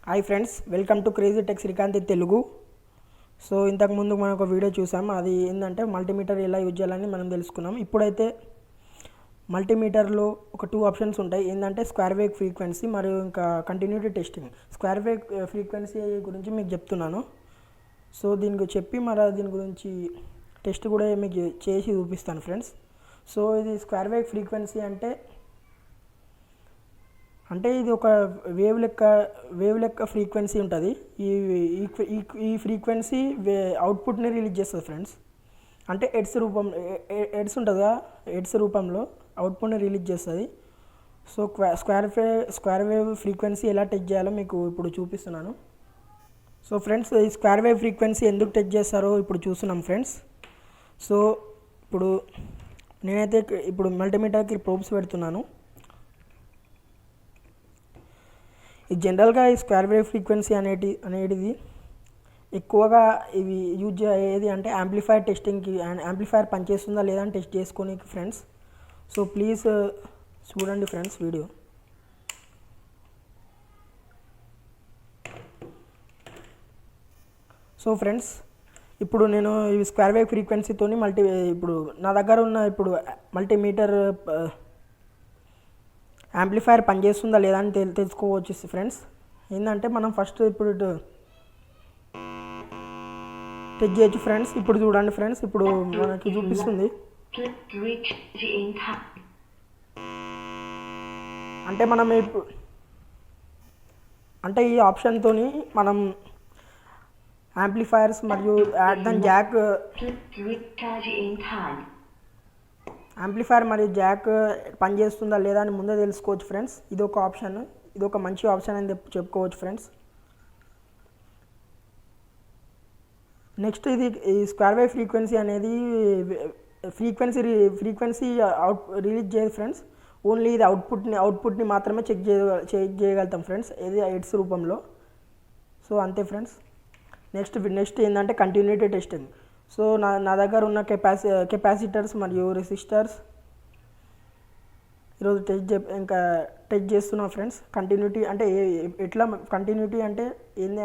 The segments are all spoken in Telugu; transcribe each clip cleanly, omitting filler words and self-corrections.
Hi friends, welcome to crazy tech Srikanth Telugu. So ఇంతకు ముందు మనం ఒక వీడియో చూసాం. అది ఏంటంటే మల్టీమీటర్ ఎలా యూజ్ చేయాలని మనం తెలుసుకున్నాం. ఇప్పుడైతే మల్టీమీటర్లో ఒక 2 ఆప్షన్స్ ఉంటాయి. ఏంటంటే స్క్వేర్ వేవ్ ఫ్రీక్వెన్సీ మరియు ఇంకా continuity testing. Square wave frequency గురించి మీకు చెప్తున్నాను. సో దీని గురించి టెస్ట్ కూడా మీకు చేసి చూపిస్తాను ఫ్రెండ్స్. సో ఇది స్క్వేర్ వేవ్ ఫ్రీక్వెన్సీ అంటే ఇది ఒక వేవ్ లెక్క ఫ్రీక్వెన్సీ ఉంటుంది. ఈ ఫ్రీక్వెన్సీ అవుట్పుట్ని రిలీజ్ చేస్తుంది ఫ్రెండ్స్. అంటే ఎడ్స్ ఉంటుంది కదా, ఎడ్స్ రూపంలో అవుట్పుట్ని రిలీజ్ చేస్తుంది. సో స్క్వేర్ వేవ్ ఫ్రీక్వెన్సీ ఎలా టెస్ట్ చేయాలో మీకు ఇప్పుడు చూపిస్తున్నాను. సో ఫ్రెండ్స్, ఈ స్క్వేర్ వేవ్ ఫ్రీక్వెన్సీ ఎందుకు టెస్ట్ చేస్తారో ఇప్పుడు చూస్తున్నాం ఫ్రెండ్స్. సో నేనైతే ఇప్పుడు మల్టీమీటర్కి ప్రోబ్స్ పెడుతున్నాను. ఈ జనరల్గా ఈ స్క్వేర్ వేవ్ ఫ్రీక్వెన్సీ అనేది ఎక్కువగా ఇవి యూజ్ అయ్యేది అంటే యాంప్లిఫైర్ టెస్టింగ్కి. యాంప్లిఫైర్ పనిచేస్తుందా లేదా అని టెస్ట్ చేసుకోనికి ఫ్రెండ్స్. సో ప్లీజ్ చూడండి ఫ్రెండ్స్ వీడియో. సో ఫ్రెండ్స్, ఇప్పుడు నేను ఈ స్క్వేర్ వేవ్ ఫ్రీక్వెన్సీతో ఇప్పుడు నా దగ్గర ఉన్న మల్టీమీటర్ యాంప్లిఫైర్ పనిచేస్తుందా లేదా అని తెలుసుకోవచ్చు ఫ్రెండ్స్. ఏంటంటే మనం ఫస్ట్ ఇప్పుడు టెస్ట్ చేయొచ్చు ఫ్రెండ్స్. ఇప్పుడు చూడండి ఫ్రెండ్స్, ఇప్పుడు మనకి చూపిస్తుంది. అంటే మనం ఈ ఆప్షన్తో మనం యాంప్లిఫైర్స్ మరియు దాని జాక్ యాంప్లిఫైర్ మరియు జాక్ పనిచేస్తుందా లేదా అని ముందే తెలుసుకోవచ్చు ఫ్రెండ్స్. ఇది ఒక ఆప్షన్, ఇది ఒక మంచి ఆప్షన్ అని చెప్పుకోవచ్చు ఫ్రెండ్స్. నెక్స్ట్ ఈ స్క్వేర్ వేవ్ ఫ్రీక్వెన్సీ అనేది ఫ్రీక్వెన్సీ రిలీజ్ చేయదు ఫ్రెండ్స్. ఓన్లీ ఇది అవుట్పుట్ని మాత్రమే చెక్ చేయగలుగుతాం ఫ్రెండ్స్, ఇది ఎడ్స్ రూపంలో. సో అంతే ఫ్రెండ్స్. నెక్స్ట్ ఏంటంటే కంటిన్యూటీ టెస్టింగ్. సో నా దగ్గర ఉన్న కెపాసిటర్స్ మరియు రెసిస్టర్స్ ఈరోజు టెస్ట్ చేస్తున్నాం ఫ్రెండ్స్. కంటిన్యూటీ అంటే ఎట్లా కంటిన్యూటీ అంటే ఏంది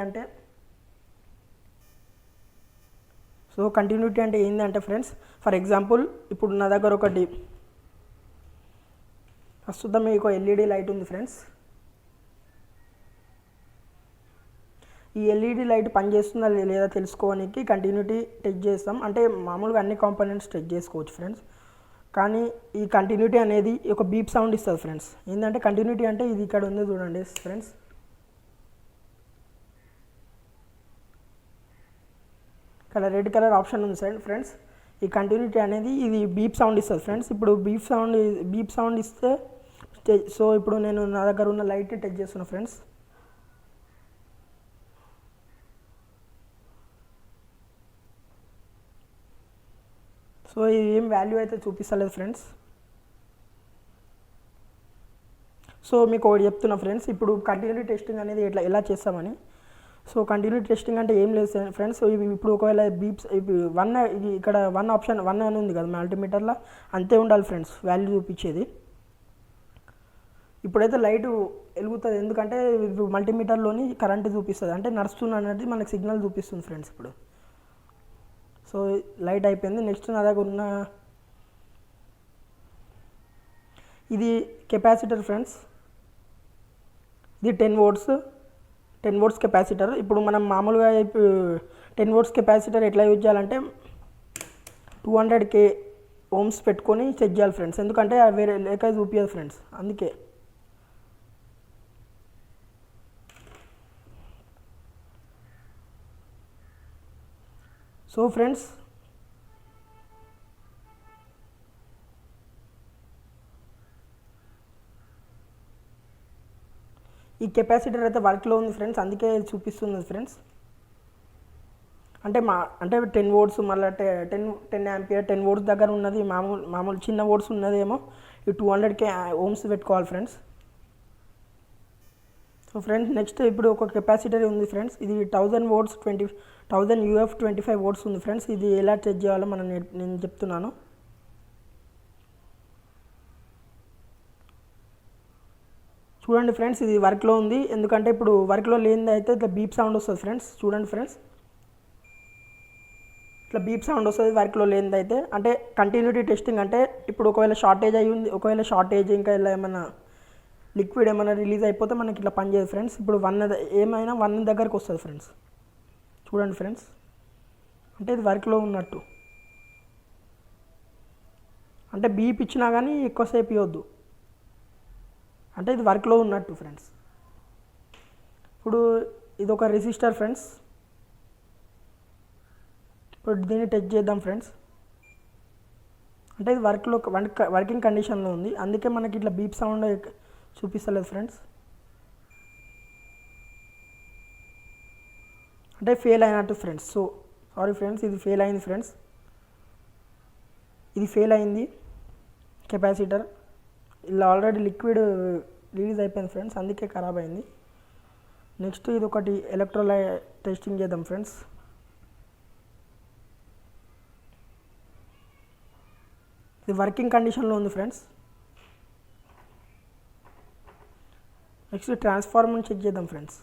అంటే ఫ్రెండ్స్, ఫర్ ఎగ్జాంపుల్ ఇప్పుడు నా దగ్గర ప్రస్తుతం మీకు ఎల్ఈడి లైట్ ఉంది ఫ్రెండ్స్. ఈ ఎల్ఈడి లైట్ పనిచేస్తుందా లేదా తెలుసుకోవడానికి కంటిన్యూటీ టెస్ట్ చేస్తాం. అంటే మామూలుగా అన్ని కాంపోనెంట్స్ టెస్ట్ చేసుకోవచ్చు ఫ్రెండ్స్. కానీ ఈ కంటిన్యూటీ అనేది ఒక బీప్ సౌండ్ ఇస్తుంది ఫ్రెండ్స్. ఏంటంటే కంటిన్యూటీ అంటే ఇది ఇక్కడ ఉంది చూడండి ఫ్రెండ్స్. ఇక్కడ రెడ్ కలర్ ఆప్షన్ ఉంది ఫ్రెండ్స్. ఈ కంటిన్యూటీ అనేది ఇది బీప్ సౌండ్ ఇస్తుంది ఫ్రెండ్స్. ఇప్పుడు బీప్ సౌండ్ ఇస్తే సో ఇప్పుడు నేను నా దగ్గర ఉన్న లైట్ టెస్ట్ చేస్తున్నా ఫ్రెండ్స్. సో ఇది ఏం వాల్యూ అయితే చూపిస్తలేదు ఫ్రెండ్స్. సో మీకు ఒకటి చెప్తున్నా ఫ్రెండ్స్, ఇప్పుడు కంటిన్యూటీ టెస్టింగ్ అనేది ఎలా చేస్తామని. సో కంటిన్యూటీ టెస్టింగ్ అంటే ఏం లేదు ఫ్రెండ్స్. ఇప్పుడు ఒకవేళ బీప్స్ ఇక్కడ 1 ఆప్షన్ 1 అని ఉంది కదా మల్టీమీటర్లో, అంతే ఉండాలి ఫ్రెండ్స్ వాల్యూ చూపించేది. ఇప్పుడైతే లైట్ వెలుగుతుంది, ఎందుకంటే మల్టీమీటర్లోని కరెంట్ చూపిస్తుంది, అంటే నడుస్తుంది అనేది మనకు సిగ్నల్ చూపిస్తుంది ఫ్రెండ్స్. ఇప్పుడు సో లైట్ అయిపోయింది. నెక్స్ట్ నా దగ్గర ఉన్న ఇది కెపాసిటర్ ఫ్రెండ్స్. ఇది 10 వోల్ట్స్ కెపాసిటర్. ఇప్పుడు మనం మామూలుగా 10 వోల్ట్స్ కెపాసిటర్ ఎట్లా యూజ్ చేయాలంటే 200K ఓమ్స్ పెట్టుకొని చెక్ చేయాలి ఫ్రెండ్స్, ఎందుకంటే వేరే లేక చూపించదు ఫ్రెండ్స్, అందుకే. సో ఫ్రెండ్స్, ఈ కెపాసిటర్ అయితే వర్క్లో ఉంది ఫ్రెండ్స్, అందుకే చూపిస్తుంది ఫ్రెండ్స్. అంటే 10 వోల్ట్స్ మళ్ళీ 10 ఆంపియర్ 10 వోల్ట్స్ దగ్గర ఉన్నది మామూలు చిన్న వోల్ట్స్ ఉన్నదేమో ఈ 200K ఓమ్స్ పెట్టుకోవాలి ఫ్రెండ్స్. సో ఫ్రెండ్స్, నెక్స్ట్ ఇప్పుడు ఒక కెపాసిటర్ ఉంది ఫ్రెండ్స్. ఇది 1000 వోల్ట్స్ 1000 UF 25 వోల్ట్స్ ఉంది ఫ్రెండ్స్. ఇది ఎలా చెక్ చేయాలో నేను చెప్తున్నాను. చూడండి ఫ్రెండ్స్, ఇది వర్క్లో ఉంది. ఎందుకంటే ఇప్పుడు వర్క్లో లేనిది అయితే ఇట్లా బీప్ సౌండ్ వస్తుంది ఫ్రెండ్స్. చూడండి ఫ్రెండ్స్, ఇట్లా బీప్ సౌండ్ వస్తుంది వర్క్లో లేనిది అయితే. అంటే కంటిన్యూటీ టెస్టింగ్ అంటే ఇప్పుడు ఒకవేళ షార్టేజ్ అయ్యి ఉంది, ఒకవేళ షార్టేజ్ ఇంకా ఇలా ఏమైనా లిక్విడ్ ఏమైనా రిలీజ్ అయిపోతే మనకి ఇట్లా పనిచేయదు ఫ్రెండ్స్. ఇప్పుడు ఏమైనా 1 దగ్గరకు వస్తుంది ఫ్రెండ్స్. చూడండి ఫ్రెండ్స్, అంటే ఇది వర్క్లో ఉన్నట్టు. అంటే బీప్ ఇచ్చినా కానీ ఎక్కువసేపు ఇవ్వద్దు, అంటే ఇది వర్క్లో ఉన్నట్టు ఫ్రెండ్స్. ఇప్పుడు ఇది ఒక రెసిస్టర్ ఫ్రెండ్స్. ఇప్పుడు దీన్ని టెస్ట్ చేద్దాం ఫ్రెండ్స్. అంటే ఇది వర్కింగ్ కండిషన్లో ఉంది, అందుకే మనకి ఇట్లా బీప్ సౌండ్ చూపిస్తలేదు ఫ్రెండ్స్. అంటే ఫెయిల్ అయినట్టు ఫ్రెండ్స్. సో సారీ ఫ్రెండ్స్, ఇది ఫెయిల్ అయింది ఫ్రెండ్స్. ఇది ఫెయిల్ అయింది కెపాసిటర్. ఇలా ఆల్రెడీ లిక్విడ్ రిలీజ్ అయిపోయింది ఫ్రెండ్స్, అందుకే ఖరాబ్ అయింది. నెక్స్ట్ ఇది ఒకటి ఎలక్ట్రోలైట్ టెస్టింగ్ చేద్దాం ఫ్రెండ్స్. ఇది వర్కింగ్ కండిషన్లో ఉంది ఫ్రెండ్స్. నెక్స్ట్ ట్రాన్స్ఫార్మర్ని చెక్ చేద్దాం ఫ్రెండ్స్.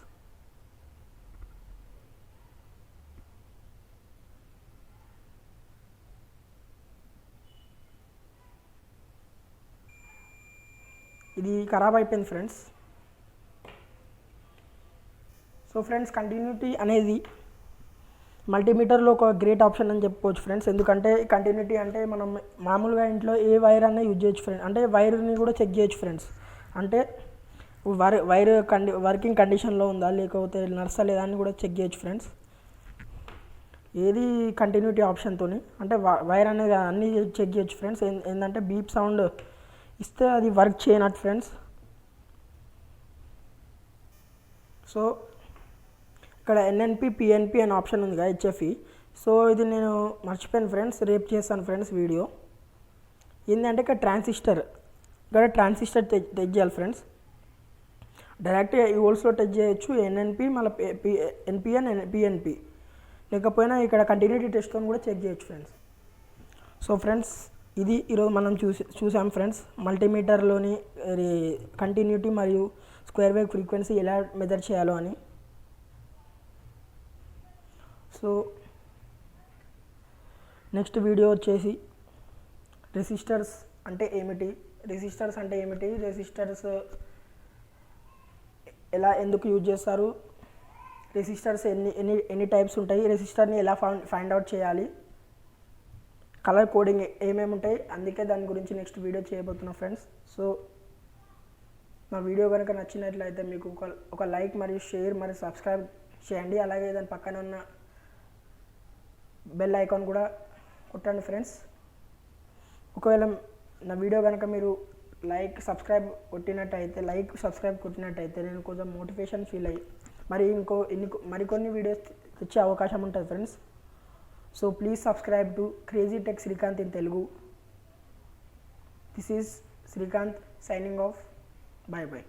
ఇది ఖరాబ్ అయిపోయింది ఫ్రెండ్స్. సో ఫ్రెండ్స్, కంటిన్యూటీ అనేది మల్టీమీటర్లో ఒక గ్రేట్ ఆప్షన్ అని చెప్పుకోవచ్చు ఫ్రెండ్స్. ఎందుకంటే కంటిన్యూటీ అంటే మనం మామూలుగా ఇంట్లో ఏ వైర్ అన్నా యూజ్ చేయొచ్చు ఫ్రెండ్స్. అంటే వైర్ని కూడా చెక్ చేయొచ్చు ఫ్రెండ్స్. అంటే వైర్ వర్కింగ్ కండిషన్లో ఉందా లేకపోతే నడుస్తలేదా అని కూడా చెక్ చేయొచ్చు ఫ్రెండ్స్. ఏది కంటిన్యూటీ ఆప్షన్తో అంటే వైర్ అనేది అన్నీ చెక్ చేయొచ్చు ఫ్రెండ్స్. ఏంటంటే బీప్ సౌండ్ ఇస్తే అది వర్క్ చేయనట్టు ఫ్రెండ్స్. సో ఇక్కడ ఎన్ఎన్పి పిఎన్పి అనే ఆప్షన్ ఉంది కదా, హెచ్ఎఫ్ఈ. సో ఇది నేను మర్చిపోయాను ఫ్రెండ్స్, రేపు చేస్తాను ఫ్రెండ్స్ వీడియో. ఏంటంటే ఇక్కడ ట్రాన్సిస్టర్ టెస్ట్ చేయాలి ఫ్రెండ్స్. డైరెక్ట్ ఈ హోల్స్లో టెస్ట్ చేయొచ్చు, ఎన్ఎన్పి మళ్ళీ ఎన్పిఎన్ పిఎన్పి. లేకపోయినా ఇక్కడ కంటిన్యూటీ టెస్ట్తో కూడా చెక్ చేయొచ్చు ఫ్రెండ్స్. సో ఫ్రెండ్స్, ఇది ఈరోజు మనం చూసాం ఫ్రెండ్స్, మల్టీమీటర్లోని కంటిన్యూటీ మరియు స్క్వేర్ వేవ్ ఫ్రీక్వెన్సీ ఎలా మెజర్ చేయాలో అని. సో నెక్స్ట్ వీడియో వచ్చేసి రెసిస్టర్స్ అంటే ఏమిటి, రెసిస్టర్స్ ఎందుకు యూజ్ చేస్తారు, రెసిస్టర్స్ ఎన్ని టైప్స్ ఉంటాయి, రెసిస్టర్ని ఎలా ఫైండ్ అవుట్ చేయాలి, కలర్ కోడింగ్ ఏమేమి ఉంటాయి, అందుకే దాని గురించి నెక్స్ట్ వీడియో చేయబోతున్నా ఫ్రెండ్స్. సో నా వీడియో కనుక నచ్చినట్లయితే మీకు ఒక లైక్ మరియు షేర్ మరియు సబ్స్క్రైబ్ చేయండి. అలాగే దాని పక్కన ఉన్న బెల్ ఐకాన్ కూడా కొట్టండి ఫ్రెండ్స్. ఒకవేళ నా వీడియో కనుక మీరు సబ్స్క్రైబ్ కొట్టినట్టయితే నేను కొంచెం మోటివేషన్ ఫీల్ అయ్యి మరికొన్ని వీడియోస్ తెచ్చే అవకాశం ఉంటుంది friends. So please subscribe to Crazy Tech Srikanth in Telugu. This is Srikanth signing off. Bye bye.